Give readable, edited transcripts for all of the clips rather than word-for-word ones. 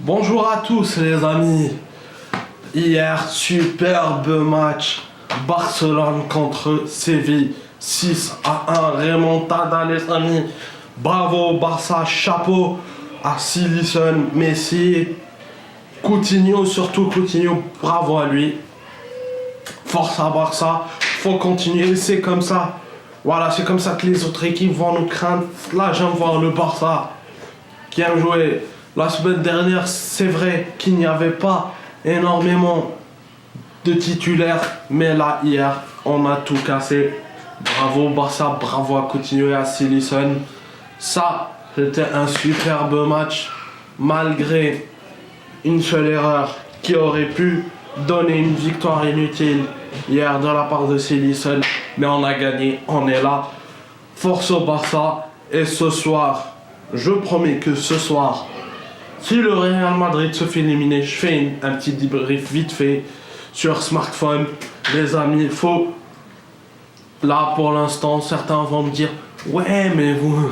Bonjour à tous les amis. Hier, superbe match. Barcelone contre Séville. 6-1, remontada les amis. Bravo Barça, chapeau à Silison, Messi, Coutinho, surtout Coutinho, bravo à lui. Force à Barça, faut continuer, c'est comme ça. Voilà, c'est comme ça que les autres équipes vont nous craindre. Là, j'aime voir le Barça qui a joué. La semaine dernière, c'est vrai qu'il n'y avait pas énormément de titulaires, mais là, hier, on a tout cassé. Bravo Barça, bravo à Coutinho et à Silison. Ça, c'était un superbe match, malgré une seule erreur qui aurait pu donner une victoire inutile hier de la part de Silison. Mais on a gagné, on est là. Force au Barça. Et ce soir, je promets que ce soir, si le Real Madrid se fait éliminer, je fais un petit débrief vite fait sur smartphone. Les amis, faut... Là, pour l'instant, certains vont me dire « Ouais, mais vous...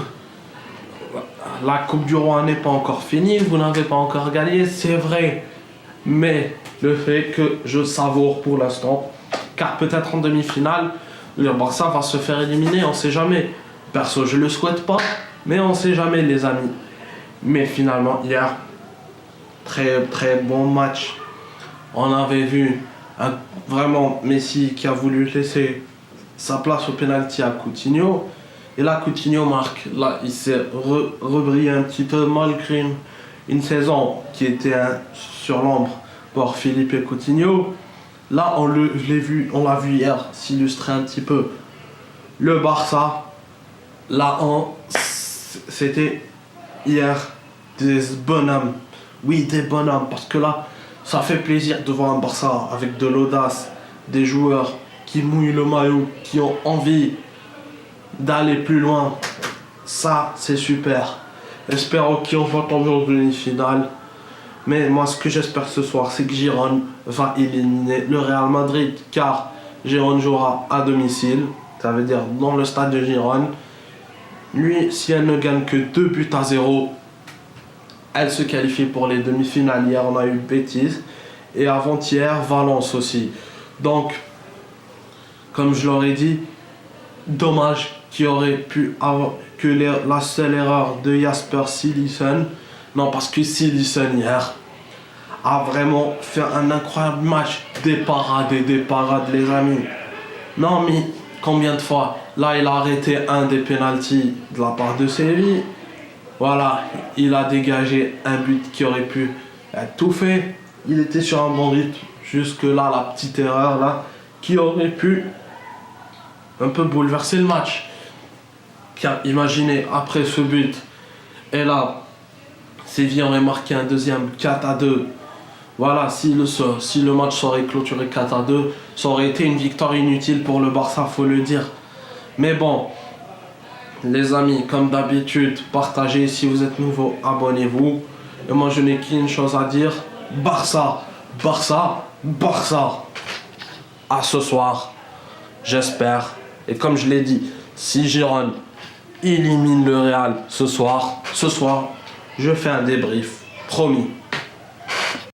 La Coupe du Roi n'est pas encore finie, vous n'avez pas encore gagné. » C'est vrai. Mais le fait que je savoure pour l'instant, car peut-être en demi-finale, le Barça va se faire éliminer, on sait jamais. Perso, je le souhaite pas, mais on sait jamais, les amis. Mais finalement, hier, très très bon match. On avait vu vraiment Messi qui a voulu laisser sa place au penalty à Coutinho. Et là, Coutinho marque. Là, il s'est rebrillé un petit peu malgré une saison qui était sur l'ombre pour Philippe et Coutinho. Là, on l'a vu hier s'illustrer un petit peu. Le Barça, là, c'était hier des bonhommes. Oui, des bonhommes, parce que là, ça fait plaisir de voir un Barça avec de l'audace, des joueurs qui mouillent le maillot, qui ont envie d'aller plus loin. Ça, c'est super. Espérons qu'on va tomber en demi-finale. Mais moi, ce que j'espère ce soir, c'est que Girona va éliminer le Real Madrid, car Girona jouera à domicile, ça veut dire dans le stade de Girona. Lui, si elle ne gagne que 2-0, elle se qualifie pour les demi-finales. Hier, on a eu Betis, et avant-hier, Valence aussi. Donc, comme je l'aurais dit, dommage qu'il aurait pu avoir que la seule erreur de Jasper Cillessen. Non, parce que Cillessen hier a vraiment fait un incroyable match. Des parades et des parades, les amis. Non, mais combien de fois? Là, il a arrêté un des pénaltys de la part de Séville. Voilà, il a dégagé un but qui aurait pu être tout fait. Il était sur un bon rythme. Jusque là, la petite erreur là, qui aurait pu un peu bouleverser le match. Car imaginez, après ce but, et là, Séville aurait marqué un deuxième 4-2. Voilà, si le match serait clôturé 4-2, ça aurait été une victoire inutile pour le Barça, faut le dire. Mais bon, les amis, comme d'habitude, partagez. Si vous êtes nouveau, abonnez-vous. Et moi, je n'ai qu'une chose à dire. Barça, Barça, Barça. À ce soir, j'espère. Et comme je l'ai dit, si Girona élimine le Real ce soir, je fais un débrief. Promis.